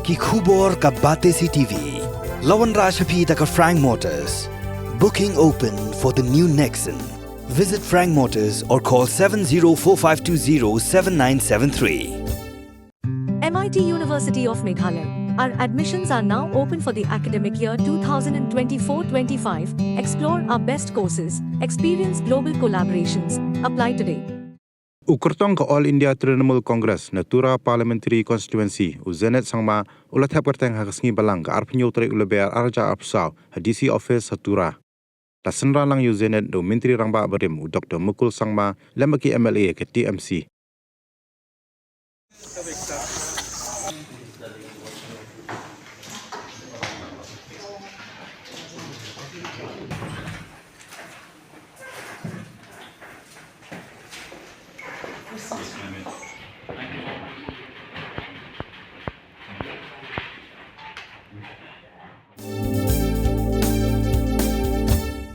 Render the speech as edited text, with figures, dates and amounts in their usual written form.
Ki khubor ka bate si TV. Lawan Rashapi taka Frank Motors. Booking open for the new Nexon. Visit Frank Motors or call 7045207973. MIT University of Meghalaya. Our admissions are now open for the academic year 2024-25. Explore our best courses, experience global collaborations. Apply today. Kyrteng ke All India Trinamool Congress Natura Parliamentary Constituency Zenith Sangma ulah Thep Kyrteng hakasngi balang ke arpenyo tre ulebear arja apsau DC office Satura. La Synranlang Zenith do Menteri Rangba berim Dr. Mukul Sangma lemaki MLA ke TMC.